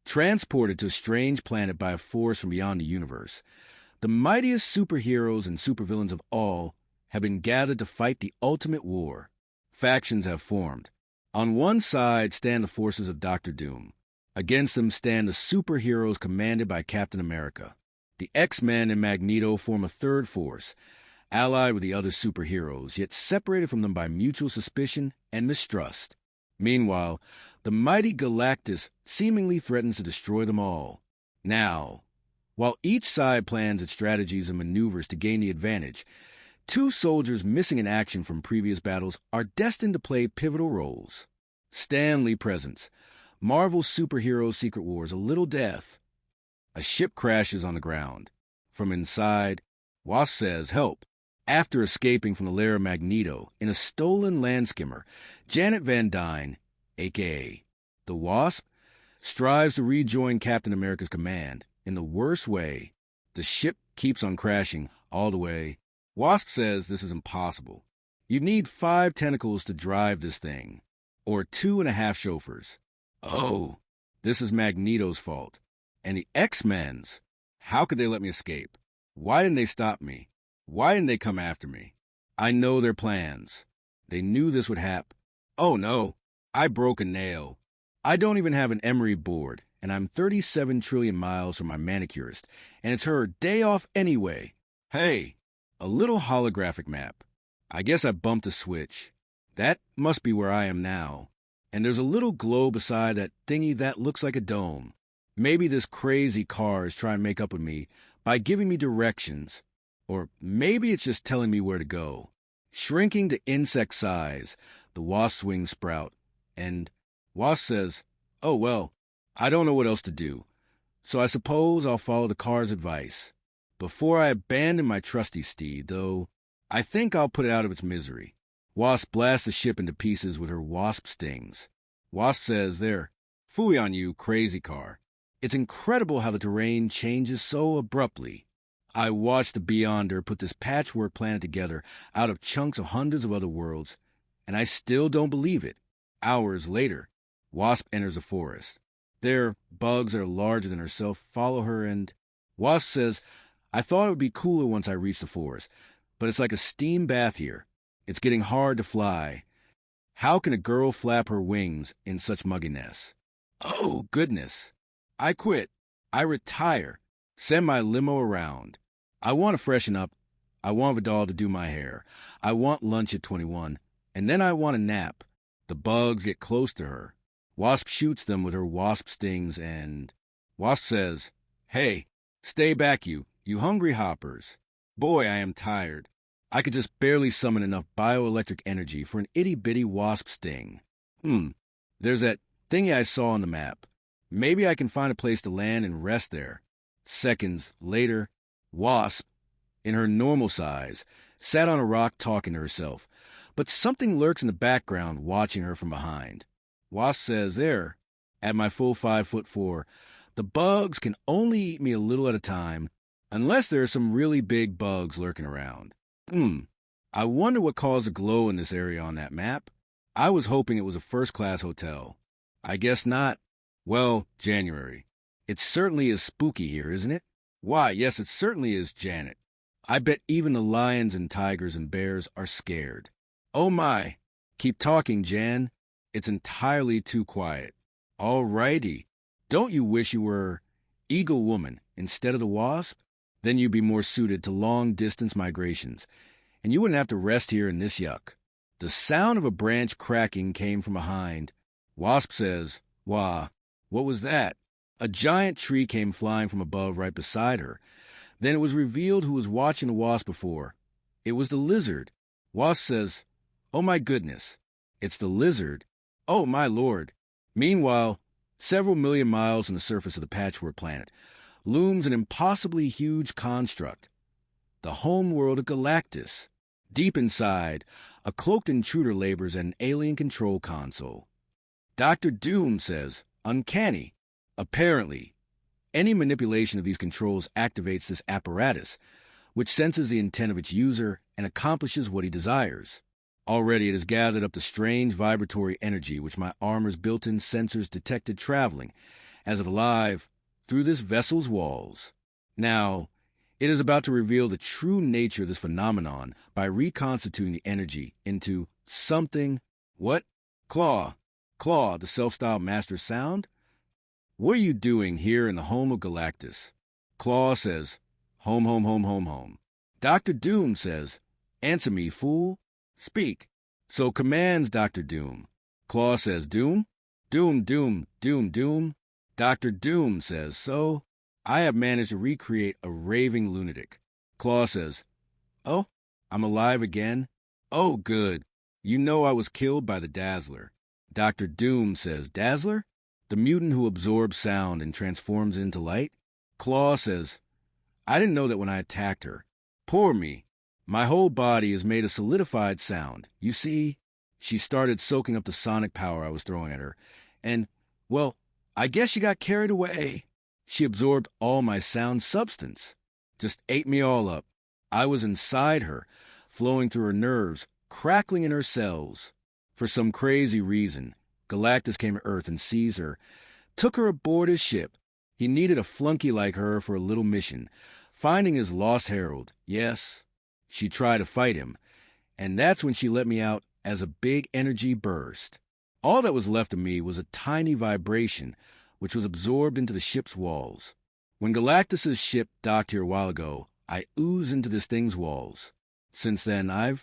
transported to a strange planet by a force from beyond the universe. The mightiest superheroes and supervillains of all have been gathered to fight the ultimate war. Factions have formed. On one side stand the forces of Dr. Doom. Against them stand the superheroes commanded by Captain America. The X-Men and Magneto form a third force, allied with the other superheroes, yet separated from them by mutual suspicion and mistrust. Meanwhile, the mighty Galactus seemingly threatens to destroy them all. Now, while each side plans its strategies and maneuvers to gain the advantage, two soldiers missing in action from previous battles are destined to play pivotal roles. Stan Lee presents Marvel Superhero Secret Wars: A Little Death. A ship crashes on the ground. From inside, Wasp says, "Help." After escaping from the lair of Magneto in a stolen land skimmer, Janet Van Dyne, a.k.a. the Wasp, strives to rejoin Captain America's command. In the worst way, the ship keeps on crashing all the way. Wasp says this is impossible. You need 5 tentacles to drive this thing, or 2.5 chauffeurs. Oh, this is Magneto's fault. And the X-Men's. How could they let me escape? Why didn't they stop me? Why didn't they come after me? I know their plans. They knew this would happen. Oh no, I broke a nail. I don't even have an emery board, and I'm 37 trillion miles from my manicurist, and it's her day off anyway. Hey, a little holographic map. I guess I bumped a switch. That must be where I am now. And there's a little glow beside that thingy that looks like a dome. Maybe this crazy car is trying to make up with me by giving me directions. Or maybe it's just telling me where to go. Shrinking to insect size, the Wasp's wings sprout. And Wasp says, "Oh well, I don't know what else to do. So I suppose I'll follow the car's advice. Before I abandon my trusty steed, though, I think I'll put it out of its misery." Wasp blasts the ship into pieces with her wasp stings. Wasp says, "There, phooey on you, crazy car. It's incredible how the terrain changes so abruptly. I watched the Beyonder put this patchwork planet together out of chunks of hundreds of other worlds, and I still don't believe it." Hours later, Wasp enters a forest. There, bugs that are larger than herself follow her, and Wasp says, "I thought it would be cooler once I reached the forest, but it's like a steam bath here. It's getting hard to fly. How can a girl flap her wings in such mugginess? Oh, goodness. I quit. I retire. Send my limo around. I want to freshen up. I want Vidal to do my hair. I want lunch at 21. And then I want a nap." The bugs get close to her. Wasp shoots them with her wasp stings, and Wasp says, "Hey, stay back, you hungry hoppers. Boy, I am tired. I could just barely summon enough bioelectric energy for an itty-bitty wasp sting. There's that thingy I saw on the map. Maybe I can find a place to land and rest there." Seconds later, Wasp, in her normal size, sat on a rock talking to herself, but something lurks in the background watching her from behind. Wasp says, "There, at my full 5'4", the bugs can only eat me a little at a time, unless there are some really big bugs lurking around. I wonder what caused the glow in this area on that map. I was hoping it was a first-class hotel. I guess not. Well, January. It certainly is spooky here, isn't it? Why, yes, it certainly is, Janet. I bet even the lions and tigers and bears are scared. Oh my, keep talking, Jan. It's entirely too quiet. All righty. Don't you wish you were Eagle Woman instead of the Wasp? Then you'd be more suited to long-distance migrations, and you wouldn't have to rest here in this yuck." The sound of a branch cracking came from behind. Wasp says, "Wah, what was that?" A giant tree came flying from above right beside her. Then it was revealed who was watching the Wasp before. It was the lizard. Wasp says, "Oh my goodness, it's the lizard. Oh my lord." Meanwhile, several million miles from the surface of the patchwork planet looms an impossibly huge construct, the homeworld of Galactus. Deep inside, a cloaked intruder labors at an alien control console. Dr. Doom says, "Uncanny." Apparently, any manipulation of these controls activates this apparatus, which senses the intent of its user and accomplishes what he desires. Already it has gathered up the strange vibratory energy which my armor's built-in sensors detected traveling, as if alive, through this vessel's walls. Now, it is about to reveal the true nature of this phenomenon by reconstituting the energy into something. What? Claw. Claw, the self-styled master sound? What are you doing here in the home of Galactus? Claw says, home, home, home, home, home. Dr. Doom says, answer me, fool. Speak. So commands Dr. Doom. Claw says, Doom? Doom, Doom, Doom, Doom. Dr. Doom says, so I have managed to recreate a raving lunatic. Claw says, oh, I'm alive again? Oh, good. You know I was killed by the Dazzler. Dr. Doom says, Dazzler? The mutant who absorbs sound and transforms it into light? Claw says, I didn't know that when I attacked her. Poor me. My whole body is made of solidified sound. You see, she started soaking up the sonic power I was throwing at her. And, well, I guess she got carried away. She absorbed all my sound substance. Just ate me all up. I was inside her, flowing through her nerves, crackling in her cells. For some crazy reason, Galactus came to Earth and seized her, took her aboard his ship. He needed a flunky like her for a little mission, finding his lost herald. Yes, she tried to fight him, and that's when she let me out as a big energy burst. All that was left of me was a tiny vibration, which was absorbed into the ship's walls. When Galactus's ship docked here a while ago, I oozed into this thing's walls. Since then,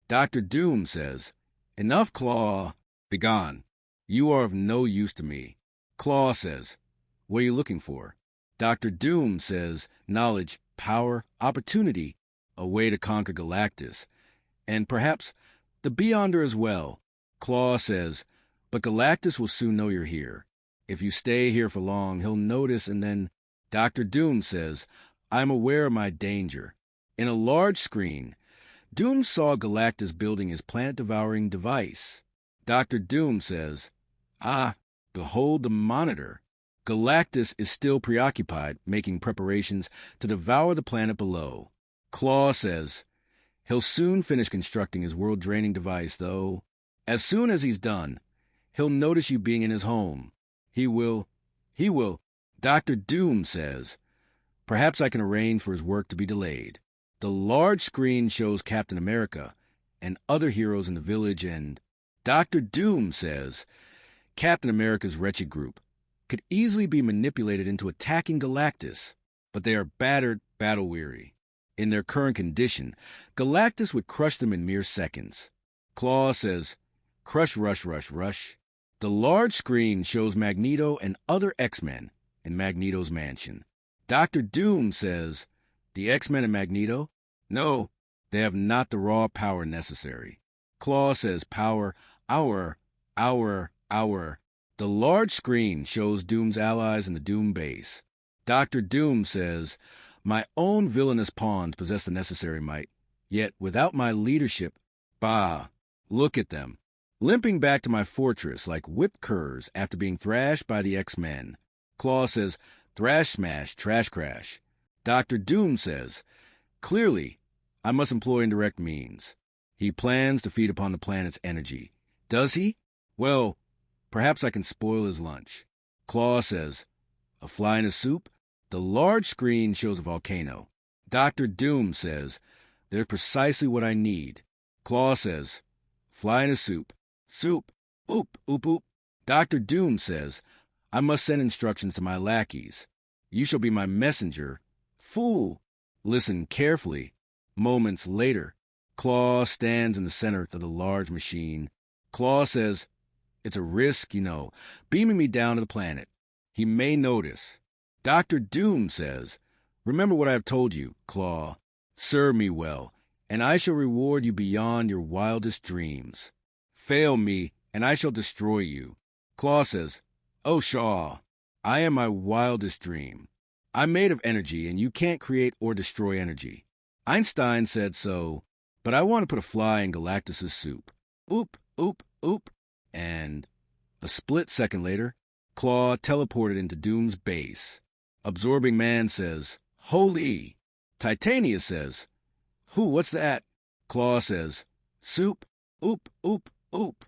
Dr. Doom says, enough, Claw. Begone. You are of no use to me. Claw says, what are you looking for? Dr. Doom says, knowledge, power, opportunity, a way to conquer Galactus, and perhaps the Beyonder as well. Claw says, but Galactus will soon know you're here. If you stay here for long, he'll notice, and then Dr. Doom says, I'm aware of my danger. In a large screen, Doom saw Galactus building his planet-devouring device. Dr. Doom says, behold the monitor. Galactus is still preoccupied, making preparations to devour the planet below. Claw says, he'll soon finish constructing his world-draining device, though. As soon as he's done, he'll notice you being in his home. He will. Dr. Doom says, perhaps I can arrange for his work to be delayed. The large screen shows Captain America and other heroes in the village, and Dr. Doom says, Captain America's wretched group could easily be manipulated into attacking Galactus, but they are battered, battle-weary. In their current condition, Galactus would crush them in mere seconds. Claw says, crush, rush, rush, rush. The large screen shows Magneto and other X-Men in Magneto's mansion. Dr. Doom says, the X-Men and Magneto? No, they have not the raw power necessary. Claw says, power, our. The large screen shows Doom's allies in the Doom base. Dr. Doom says, my own villainous pawns possess the necessary might, yet without my leadership, look at them, limping back to my fortress like whipped curs after being thrashed by the X-Men. Claw says, thrash smash, trash crash. Dr. Doom says, clearly, I must employ indirect means. He plans to feed upon the planet's energy. Does he? Well, perhaps I can spoil his lunch. Claw says, a fly in a soup? The large screen shows a volcano. Dr. Doom says, there's precisely what I need. Claw says, fly in a soup. Soup. Oop, oop, oop. Dr. Doom says, I must send instructions to my lackeys. You shall be my messenger. Fool. Listen carefully. Moments later, Claw stands in the center of the large machine. Claw says, it's a risk, beaming me down to the planet. He may notice. Dr. Doom says, remember what I have told you, Claw. Serve me well, and I shall reward you beyond your wildest dreams. Fail me, and I shall destroy you. Claw says, oh, Shaw, I am my wildest dream. I'm made of energy, and you can't create or destroy energy. Einstein said so, but I want to put a fly in Galactus's soup. Oop, oop, oop. And a split second later, Claw teleported into Doom's base. Absorbing Man says, holy. Titania says, what's that? Claw says, soup, oop, oop, oop.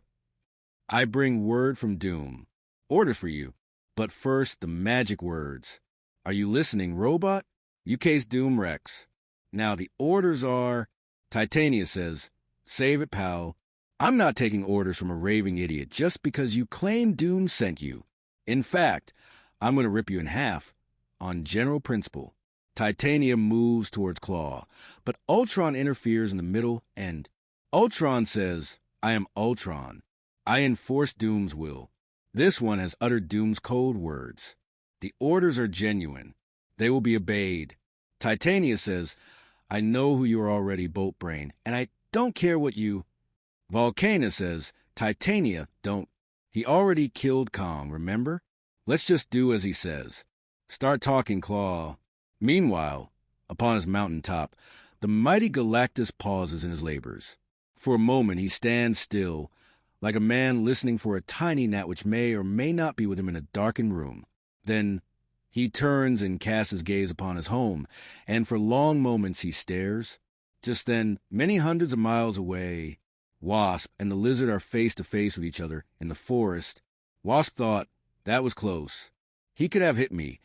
I bring word from Doom. Order for you. But first, the magic words. Are you listening, robot? You case Doom Rex. Now, the orders are... Titania says, save it, pal. I'm not taking orders from a raving idiot just because you claim Doom sent you. In fact, I'm going to rip you in half, on general principle. Titania moves towards Claw, but Ultron interferes in the middle, and Ultron says, I am Ultron. I enforce Doom's will. This one has uttered Doom's code words. The orders are genuine. They will be obeyed. Titania says, I know who you are already, Bolt Brain, and I don't care what you... Volcana says, Titania, don't. He already killed Kong, remember? Let's just do as he says. Start talking, Claw. Meanwhile, upon his mountain top, the mighty Galactus pauses in his labors. For a moment he stands still, like a man listening for a tiny gnat which may or may not be with him in a darkened room. Then he turns and casts his gaze upon his home, and for long moments he stares. Just then, many hundreds of miles away, Wasp and the Lizard are face to face with each other in the forest. Wasp thought, that was close. He could have hit me,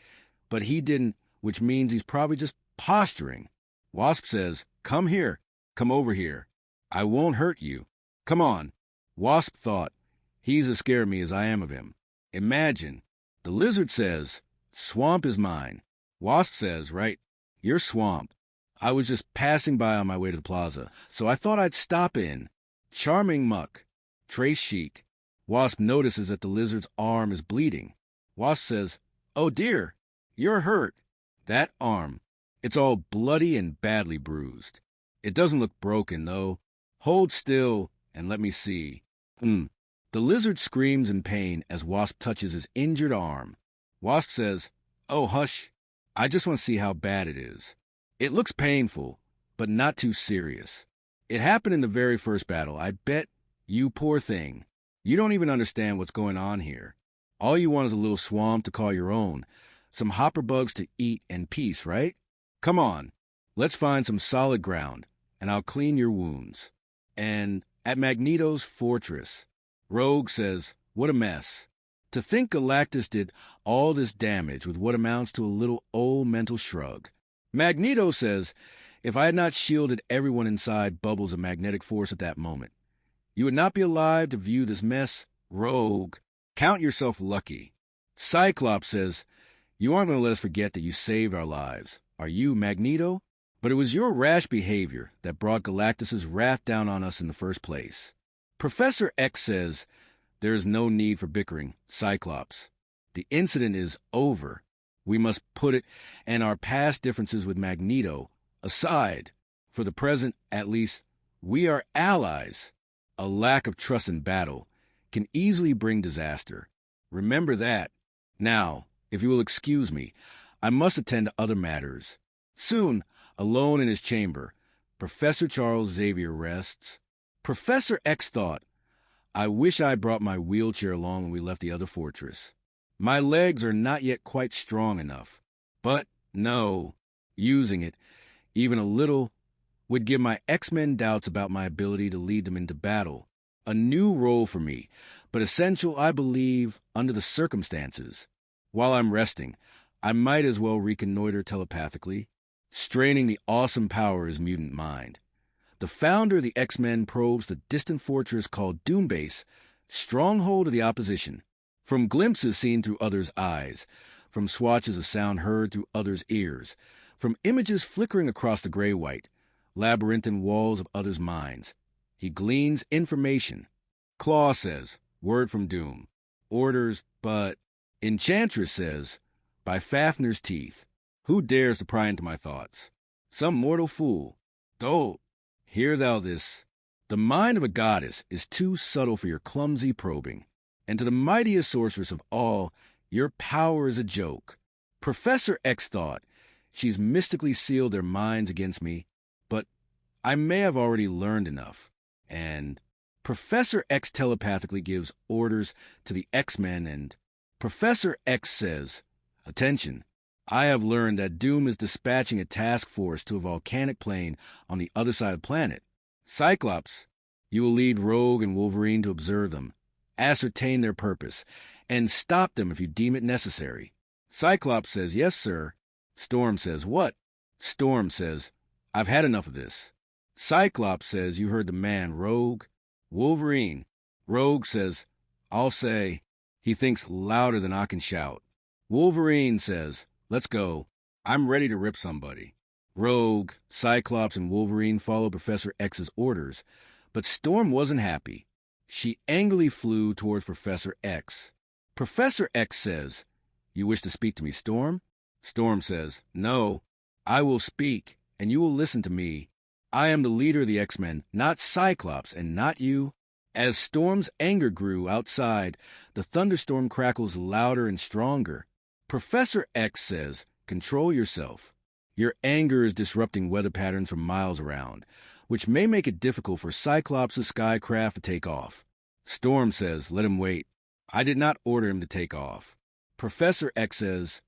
but he didn't, which means he's probably just posturing. Wasp says, come here, come over here. I won't hurt you. Come on. Wasp thought, he's as scared of me as I am of him. Imagine. The Lizard says, swamp is mine. Wasp says, right, you're swamp. I was just passing by on my way to the plaza, so I thought I'd stop in. Charming muck. Trace chic. Wasp notices that the Lizard's arm is bleeding. Wasp says, oh dear, you're hurt. That arm. It's all bloody and badly bruised. It doesn't look broken, though. Hold still and let me see. The Lizard screams in pain as Wasp touches his injured arm. Wasp says, oh, hush. I just want to see how bad it is. It looks painful, but not too serious. It happened in the very first battle. I bet you, poor thing. You don't even understand what's going on here. All you want is a little swamp to call your own, some hopper bugs to eat and peace, right? Come on, let's find some solid ground, and I'll clean your wounds. And at Magneto's fortress, Rogue says, what a mess. To think Galactus did all this damage with what amounts to a little old mental shrug. Magneto says, if I had not shielded everyone inside bubbles of magnetic force at that moment, you would not be alive to view this mess. Rogue, count yourself lucky. Cyclops says, you aren't going to let us forget that you saved our lives. Are you, Magneto? But it was your rash behavior that brought Galactus's wrath down on us in the first place. Professor X says, there is no need for bickering, Cyclops. The incident is over. We must put it and our past differences with Magneto aside. For the present, at least, we are allies. A lack of trust in battle can easily bring disaster. Remember that. Now, if you will excuse me, I must attend to other matters. Soon, alone in his chamber, Professor Charles Xavier rests. Professor X thought, I wish I brought my wheelchair along when we left the other fortress. My legs are not yet quite strong enough. But no, using it, even a little, would give my X-Men doubts about my ability to lead them into battle. A new role for me, but essential, I believe, under the circumstances. While I'm resting, I might as well reconnoiter telepathically, straining the awesome power of his mutant mind. The founder of the X-Men probes the distant fortress called Doombase, stronghold of the opposition. From glimpses seen through others' eyes, from swatches of sound heard through others' ears, from images flickering across the gray-white, labyrinthine walls of others' minds, he gleans information. Claw says, word from Doom. Orders, but... Enchantress says, by Fafner's teeth. Who dares to pry into my thoughts? Some mortal fool. Dolt, hear thou this. The mind of a goddess is too subtle for your clumsy probing. And to the mightiest sorceress of all, your power is a joke. Professor X thought, she's mystically sealed their minds against me, but I may have already learned enough. And Professor X telepathically gives orders to the X-Men, and Professor X says, attention, I have learned that Doom is dispatching a task force to a volcanic plain on the other side of the planet. Cyclops, you will lead Rogue and Wolverine to observe them, ascertain their purpose, and stop them if you deem it necessary. Cyclops says, yes, sir. Storm says, what? Storm says, I've had enough of this. Cyclops says, you heard the man, Rogue. Wolverine. Rogue says, I'll say, he thinks louder than I can shout. Wolverine says, let's go. I'm ready to rip somebody. Rogue, Cyclops, and Wolverine follow Professor X's orders, but Storm wasn't happy. She angrily flew towards Professor X. Professor X says, you wish to speak to me, Storm? Storm says, no, I will speak, and you will listen to me. I am the leader of the X-Men, not Cyclops, and not you. As Storm's anger grew outside, the thunderstorm crackles louder and stronger. Professor X says, control yourself. Your anger is disrupting weather patterns for miles around, which may make it difficult for Cyclops' skycraft to take off. Storm says, let him wait. I did not order him to take off. Professor X says,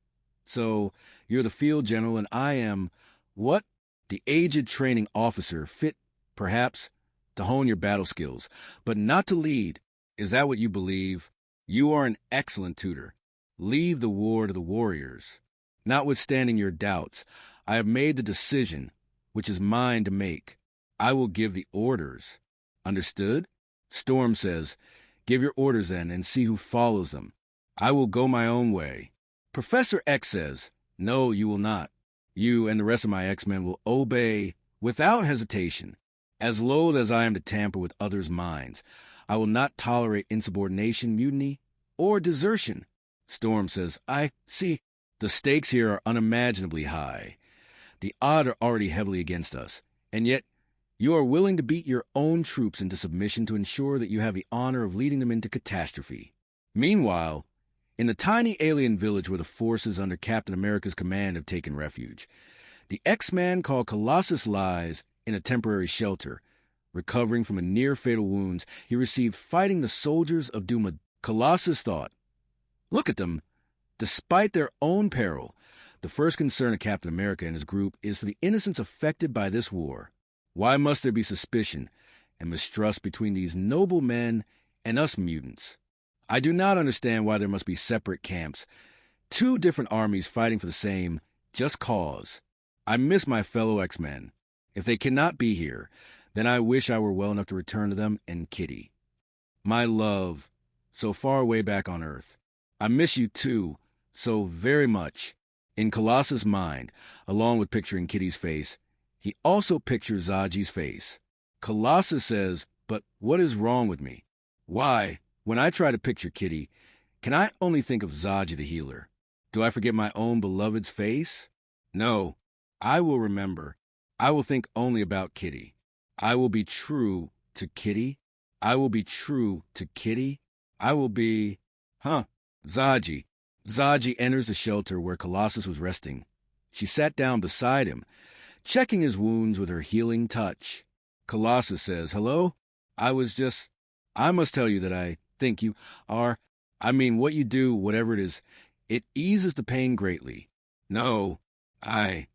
so you're the field general and I am, what? The aged training officer, fit, perhaps, to hone your battle skills, but not to lead. Is that what you believe? You are an excellent tutor. Leave the war to the warriors. Notwithstanding your doubts, I have made the decision, which is mine to make. I will give the orders. Understood? Storm says, give your orders then and see who follows them. I will go my own way. Professor X says, no, you will not. You and the rest of my X-Men will obey without hesitation. As loath as I am to tamper with others' minds, I will not tolerate insubordination, mutiny, or desertion. Storm says, I see. The stakes here are unimaginably high. The odds are already heavily against us, and yet you are willing to beat your own troops into submission to ensure that you have the honor of leading them into catastrophe. Meanwhile, in the tiny alien village where the forces under Captain America's command have taken refuge, the X-Man called Colossus lies in a temporary shelter. Recovering from a near-fatal wounds he received fighting the soldiers of Doom. Colossus thought, look at them. Despite their own peril, the first concern of Captain America and his group is for the innocents affected by this war. Why must there be suspicion and mistrust between these noble men and us mutants? I do not understand why there must be separate camps, two different armies fighting for the same just cause. I miss my fellow X-Men. If they cannot be here, then I wish I were well enough to return to them and Kitty. My love, so far away back on Earth. I miss you too, so very much. In Colossus' mind, along with picturing Kitty's face, he also pictures Zaji's face. Colossus says, but what is wrong with me? Why, when I try to picture Kitty, can I only think of Zaji the healer? Do I forget my own beloved's face? No, I will remember. I will think only about Kitty. I will be true to Kitty. I will be true to Kitty. I will be... Zaji. Zaji enters the shelter where Colossus was resting. She sat down beside him, checking his wounds with her healing touch. Colossus says, hello? I must tell you that I think you are... what you do, whatever it is, it eases the pain greatly. No, I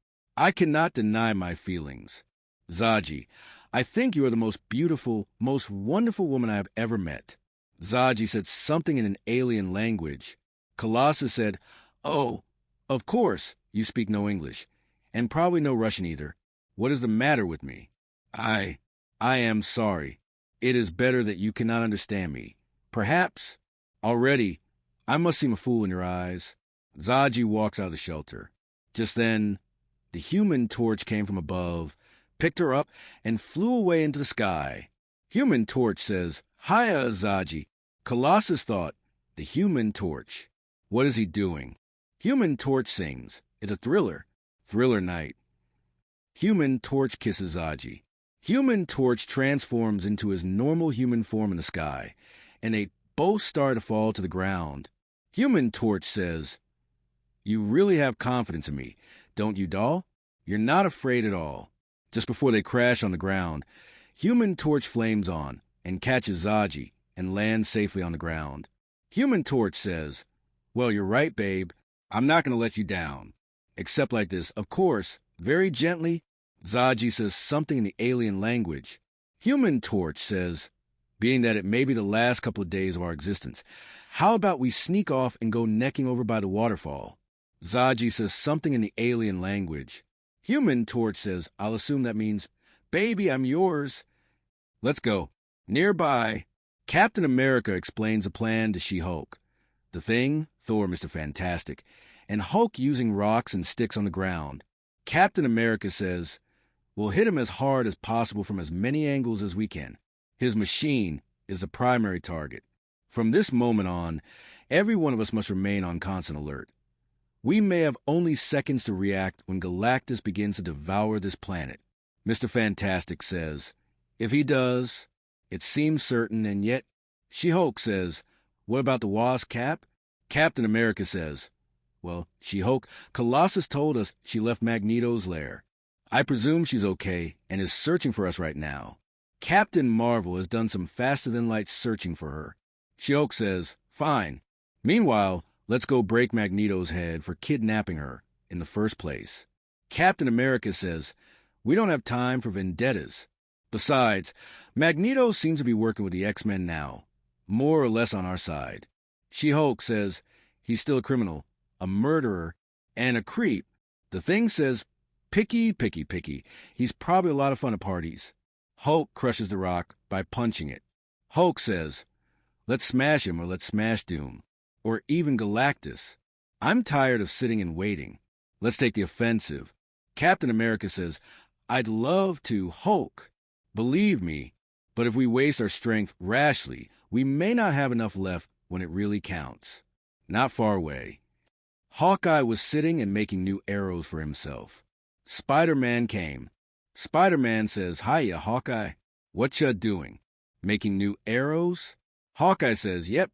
cannot deny my feelings. Zaji, I think you are the most beautiful, most wonderful woman I have ever met. Zaji said something in an alien language. Colossus said, oh, of course, you speak no English, and probably no Russian either. What is the matter with me? I am sorry. It is better that you cannot understand me. Perhaps, already, I must seem a fool in your eyes. Zaji walks out of the shelter. Just then, the Human Torch came from above, picked her up, and flew away into the sky. Human Torch says, hiya, Zaji. Colossus thought, the Human Torch. What is he doing? Human Torch sings. It's a thriller. Thriller night. Human Torch kisses Zaji. Human Torch transforms into his normal human form in the sky, and they both start to fall to the ground. Human Torch says, you really have confidence in me, don't you, doll? You're not afraid at all. Just before they crash on the ground, Human Torch flames on and catches Zaji and lands safely on the ground. Human Torch says, well, you're right, babe. I'm not going to let you down. Except like this, of course, very gently, Zaji says something in the alien language. Human Torch says, being that it may be the last couple of days of our existence. How about we sneak off and go necking over by the waterfall? Zaji says something in the alien language. Human, Torch says, I'll assume that means, baby, I'm yours. Let's go. Nearby, Captain America explains a plan to She-Hulk. The Thing, Thor, Mr. Fantastic, and Hulk using rocks and sticks on the ground. Captain America says, we'll hit him as hard as possible from as many angles as we can. His machine is the primary target. From this moment on, every one of us must remain on constant alert. We may have only seconds to react when Galactus begins to devour this planet. Mr. Fantastic says, if he does, it seems certain, and yet, She-Hulk says, what about the Wasp, Cap? Captain America says, well, She-Hulk, Colossus told us she left Magneto's lair. I presume she's okay and is searching for us right now. Captain Marvel has done some faster-than-light searching for her. She-Hulk says, fine. Meanwhile, let's go break Magneto's head for kidnapping her in the first place. Captain America says, we don't have time for vendettas. Besides, Magneto seems to be working with the X-Men now, more or less on our side. She-Hulk says he's still a criminal, a murderer, and a creep. The Thing says, picky. He's probably a lot of fun at parties. Hulk crushes the rock by punching it. Hulk says, let's smash him or let's smash Doom. Or even Galactus. I'm tired of sitting and waiting. Let's take the offensive. Captain America says, I'd love to, Hulk. Believe me, but if we waste our strength rashly, we may not have enough left when it really counts. Not far away, Hawkeye was sitting and making new arrows for himself. Spider-Man came. Spider-Man says, hiya, Hawkeye. What ya doing? Making new arrows? Hawkeye says, yep.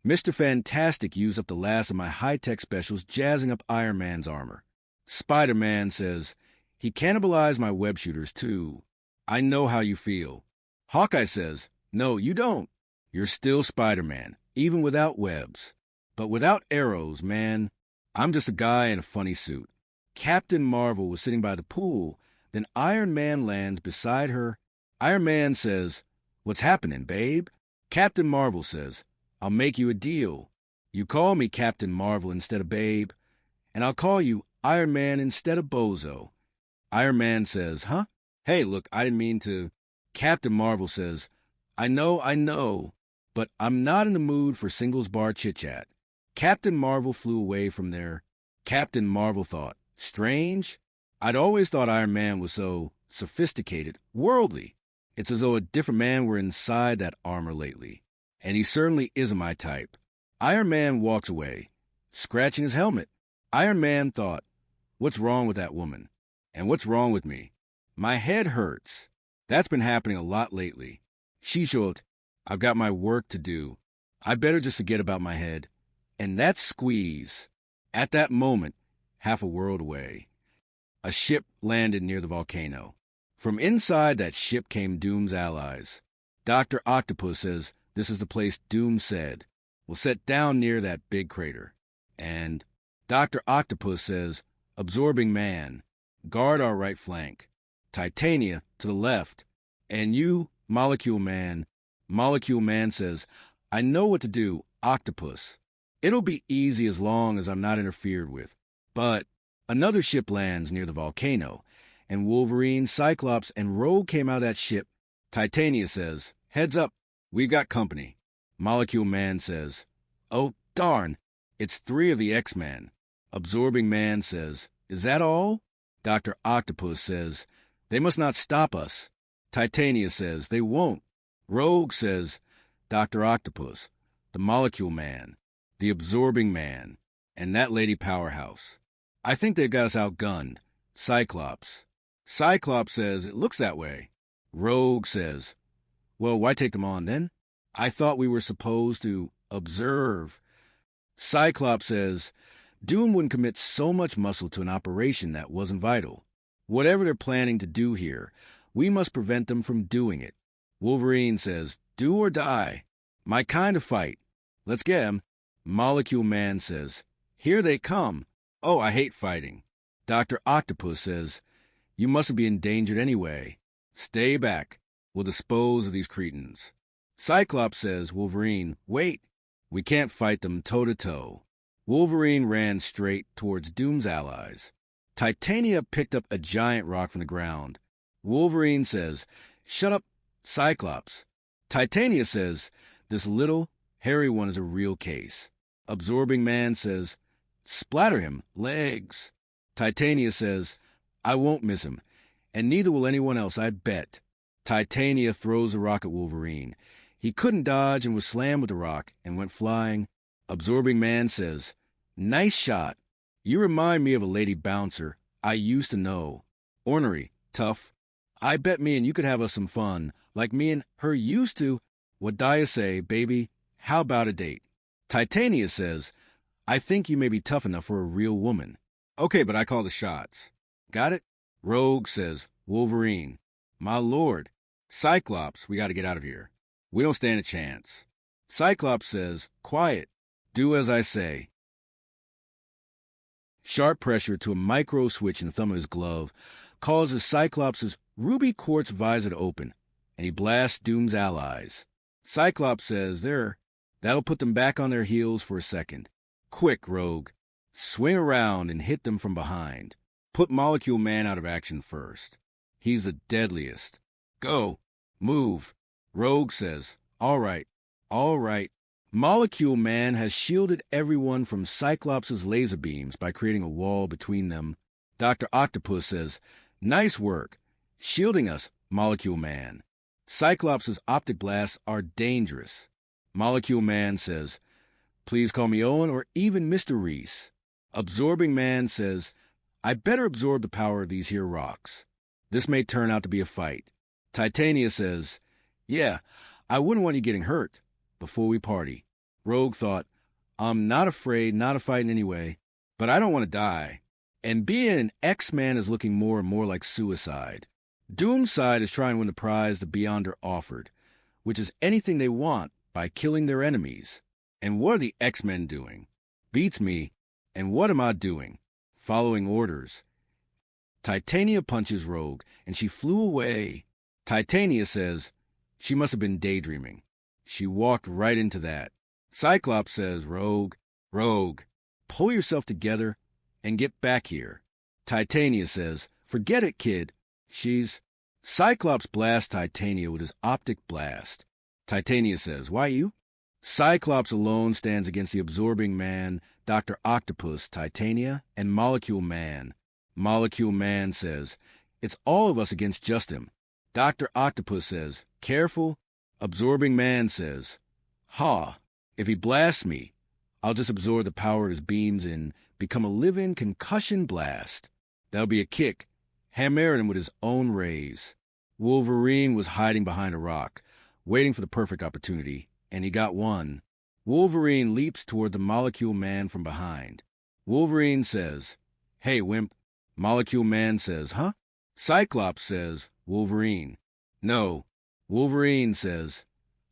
Mr. Fantastic used up the last of my high-tech specials jazzing up Iron Man's armor. Spider-Man says, he cannibalized my web shooters too. I know how you feel. Hawkeye says, no, you don't. You're still Spider-Man, even without webs. But without arrows, man, I'm just a guy in a funny suit. Captain Marvel was sitting by the pool. Then Iron Man lands beside her. Iron Man says, what's happening, babe? Captain Marvel says, I'll make you a deal. You call me Captain Marvel instead of babe, and I'll call you Iron Man instead of bozo. Iron Man says, huh? Hey, look, I didn't mean to. Captain Marvel says, I know, but I'm not in the mood for singles bar chit-chat. Captain Marvel flew away from there. Captain Marvel thought, strange? I'd always thought Iron Man was so sophisticated, worldly. It's as though a different man were inside that armor lately. And he certainly isn't my type. Iron Man walks away, scratching his helmet. Iron Man thought, what's wrong with that woman? And what's wrong with me? My head hurts. That's been happening a lot lately. She showed, I've got my work to do. I better just forget about my head. And that squeeze. At that moment, half a world away, a ship landed near the volcano. From inside that ship came Doom's allies. Dr. Octopus says this is the place Doom said. We'll set down near that big crater. And Dr. Octopus says, absorbing man, guard our right flank. Titania to the left. And you, Molecule Man. Molecule Man says, I know what to do, Octopus. It'll be easy as long as I'm not interfered with. But another ship lands near the volcano, and Wolverine, Cyclops, and Rogue came out of that ship. Titania says, heads up, we've got company. Molecule Man says, oh, darn, it's 3 of the X-Men. Absorbing Man says, is that all? Dr. Octopus says, they must not stop us. Titania says, they won't. Rogue says, Dr. Octopus, the Molecule Man, the Absorbing Man, and that Lady Powerhouse. I think they've got us outgunned. Cyclops. Cyclops says, it looks that way. Rogue says, well, why take them on then? I thought we were supposed to observe. Cyclops says, Doom wouldn't commit so much muscle to an operation that wasn't vital. Whatever they're planning to do here, we must prevent them from doing it. Wolverine says, do or die. My kind of fight. Let's get 'em. Molecule Man says, here they come. Oh, I hate fighting. Dr. Octopus says, you mustn't be endangered anyway. Stay back. We'll dispose of these cretins. Cyclops says, Wolverine, wait. We can't fight them toe-to-toe. Wolverine ran straight towards Doom's allies. Titania picked up a giant rock from the ground. Wolverine says, shut up, Cyclops. Titania says, this little, hairy one is a real case. Absorbing Man says, splatter him, legs. Titania says, I won't miss him, and neither will anyone else, I bet. Titania throws the rock at Wolverine. He couldn't dodge and was slammed with the rock and went flying. Absorbing Man says, nice shot. You remind me of a lady bouncer I used to know. Ornery, tough. I bet me and you could have us some fun, like me and her used to. What do you say, baby? How about a date? Titania says, I think you may be tough enough for a real woman. Okay, but I call the shots. Got it? Rogue says, Wolverine. My lord. Cyclops, we got to get out of here. We don't stand a chance. Cyclops says, quiet. Do as I say. Sharp pressure to a micro switch in the thumb of his glove causes Cyclops' ruby quartz visor to open, and he blasts Doom's allies. Cyclops says, there, that'll put them back on their heels for a second. Quick, Rogue. Swing around and hit them from behind. Put Molecule Man out of action first. He's the deadliest. Go. Move. Rogue says, all right. All right. Molecule Man has shielded everyone from Cyclops' laser beams by creating a wall between them. Dr. Octopus says, nice work. Shielding us, Molecule Man. Cyclops' optic blasts are dangerous. Molecule Man says, please call me Owen or even Mr. Reese. Absorbing Man says, I better absorb the power of these here rocks. This may turn out to be a fight. Titania says, yeah, I wouldn't want you getting hurt before we party. Rogue thought, I'm not afraid, not of fighting anyway, but I don't want to die. And being an X-Man is looking more and more like suicide. Doom's side is trying to win the prize the Beyonder offered, which is anything they want by killing their enemies. And what are the X-Men doing? Beats me. And what am I doing? Following orders. Titania punches Rogue, and she flew away. Titania says, she must have been daydreaming. She walked right into that. Cyclops says, Rogue, pull yourself together and get back here. Titania says, forget it, kid. Cyclops blasts Titania with his optic blast. Titania says, why you? Cyclops alone stands against the Absorbing Man, Dr. Octopus, Titania, and Molecule Man. Molecule Man says, it's all of us against just him. Dr. Octopus says, careful. Absorbing Man says, ha, if he blasts me, I'll just absorb the power of his beams and become a living concussion blast. That'll be a kick, hammering him with his own rays. Wolverine was hiding behind a rock, waiting for the perfect opportunity, and he got one. Wolverine leaps toward the Molecule Man from behind. Wolverine says, hey, wimp. Molecule Man says, huh? Cyclops says, Wolverine. No. Wolverine says,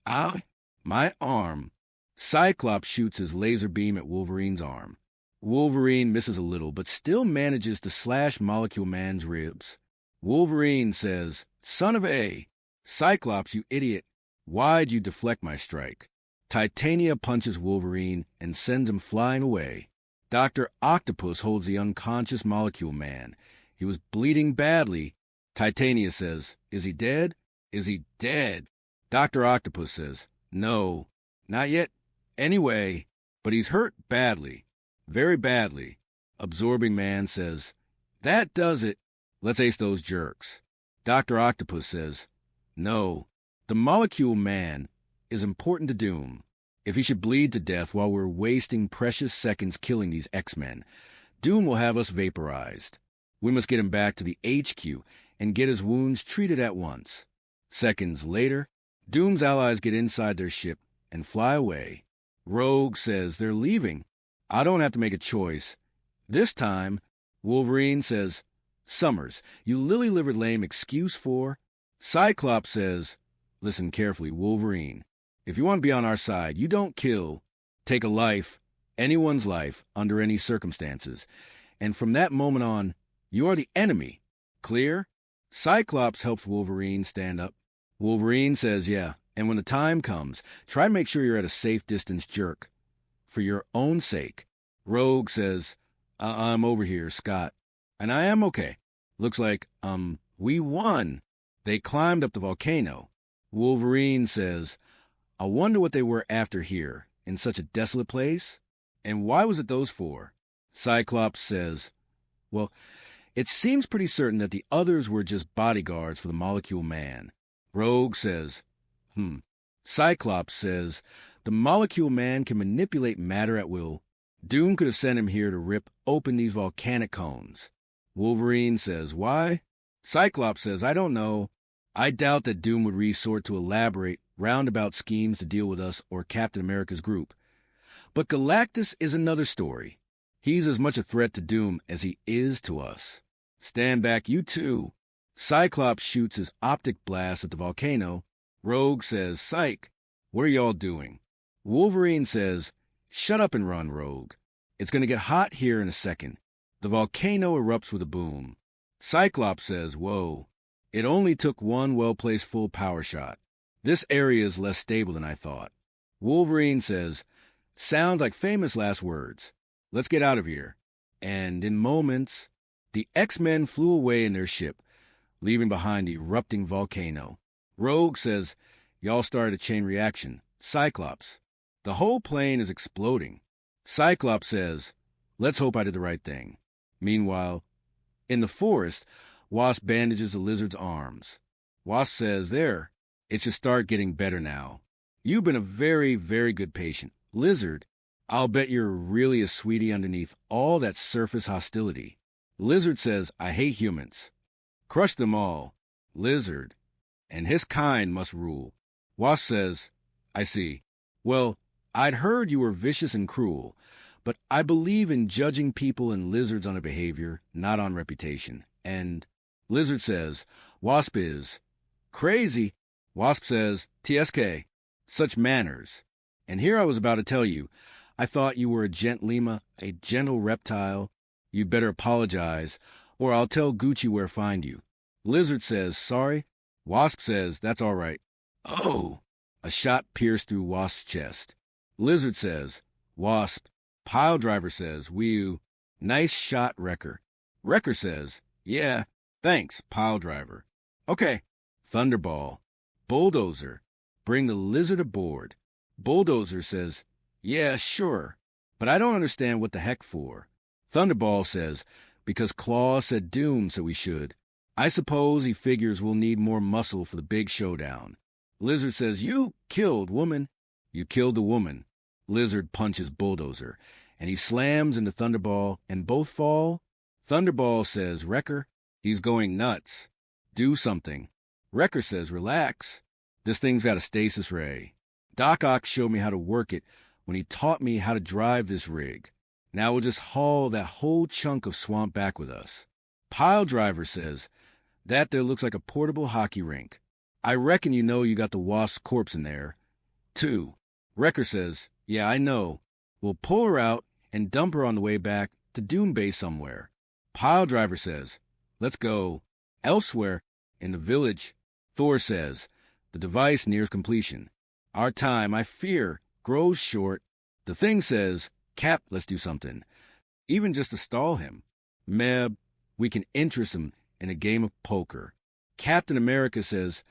ow, my arm. Cyclops shoots his laser beam at Wolverine's arm. Wolverine misses a little, but still manages to slash Molecule Man's ribs. Wolverine says, son of A. Cyclops, you idiot. Why'd you deflect my strike? Titania punches Wolverine and sends him flying away. Dr. Octopus holds the unconscious Molecule Man. He was bleeding badly. Titania says, is he dead? Is he dead? Dr. Octopus says, no, not yet. Anyway, but he's hurt badly. Very badly. Absorbing Man says, that does it. Let's ace those jerks. Dr. Octopus says, no, the Molecule Man is important to Doom. If he should bleed to death while we're wasting precious seconds killing these X-Men, Doom will have us vaporized. We must get him back to the HQ and get his wounds treated at once. Seconds later, Doom's allies get inside their ship and fly away. Rogue says they're leaving. I don't have to make a choice. This time, Wolverine says, Summers, you lily-livered lame excuse for... Cyclops says, listen carefully, Wolverine. If you want to be on our side, you don't kill, take a life, anyone's life, under any circumstances. And from that moment on, you are the enemy. Clear? Cyclops helps Wolverine stand up. Wolverine says, yeah, And when the time comes, try to make sure you're at a safe distance, jerk. For your own sake. Rogue says, I'm over here, Scott. And I am okay. Looks like, we won. They climbed up the volcano. Wolverine says, I wonder what they were after here, in such a desolate place? And why was it those four? Cyclops says, well, it seems pretty certain that the others were just bodyguards for the Molecule Man. Rogue says, Cyclops says, the Molecule Man can manipulate matter at will. Doom could have sent him here to rip open these volcanic cones. Wolverine says, why? Cyclops says, I don't know. I doubt that Doom would resort to elaborate, roundabout schemes to deal with us or Captain America's group. But Galactus is another story. He's as much a threat to Doom as he is to us. Stand back, you too. Cyclops shoots his optic blast at the volcano. Rogue says, Psych, what are y'all doing? Wolverine says, shut up and run, Rogue. It's going to get hot here in a second. The volcano erupts with a boom. Cyclops says, whoa. It only took one well-placed full power shot. This area is less stable than I thought. Wolverine says, sounds like famous last words. Let's get out of here. And in moments, the X-Men flew away in their ship, leaving behind the erupting volcano. Rogue says, y'all started a chain reaction. Cyclops, the whole plane is exploding. Cyclops says, let's hope I did the right thing. Meanwhile, in the forest, Wasp bandages the lizard's arms. Wasp says, there, it should start getting better now. You've been a very, very good patient. Lizard, I'll bet you're really a sweetie underneath all that surface hostility. Lizard says, I hate humans. Crush them all. Lizard, and his kind must rule. Wasp says, I see. Well, I'd heard you were vicious and cruel, but I believe in judging people and lizards on their behavior, not on reputation. And Lizard says, Wasp is crazy. Wasp says, TSK, such manners. And here I was about to tell you, I thought you were a gentlema, a gentle reptile. You'd better apologize, or I'll tell Gucci where to find you. Lizard says, sorry. Wasp says, that's all right. Oh! A shot pierced through Wasp's chest. Lizard says, Wasp. Pile Driver says, whew. Nice shot, Wrecker. Wrecker says, yeah, thanks, Pile Driver. Okay. Thunderball. Bulldozer. Bring the lizard aboard. Bulldozer says, yeah, sure, but I don't understand what the heck for. Thunderball says, because Claw said Doom so we should. I suppose he figures we'll need more muscle for the big showdown. Lizard says, you killed woman. You killed the woman. Lizard punches Bulldozer, and he slams into Thunderball, and both fall. Thunderball says, Wrecker, he's going nuts. Do something. Wrecker says, relax. This thing's got a stasis ray. Doc Ock showed me how to work it when he taught me how to drive this rig. Now we'll just haul that whole chunk of swamp back with us. Pile Driver says, that there looks like a portable hockey rink. I reckon you know you got the Wasp's corpse in there. 2. Wrecker says, yeah, I know. We'll pull her out and dump her on the way back to Doom Base somewhere. Pile Driver says, let's go. Elsewhere, in the village, Thor says, the device nears completion. Our time, I fear, grows short. The Thing says, Cap, let's do something. Even just to stall him. Meb, we can interest him in a game of poker. Captain America says,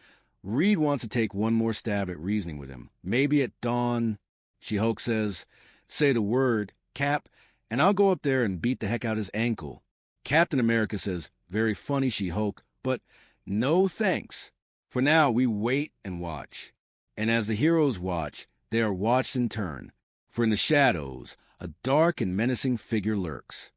Reed wants to take one more stab at reasoning with him. Maybe at dawn. She-Hulk says, say the word, Cap, and I'll go up there and beat the heck out his ankle. Captain America says, very funny, She-Hulk, but no thanks. For now, we wait and watch. And as the heroes watch, they are watched in turn. For in the shadows, a dark and menacing figure lurks.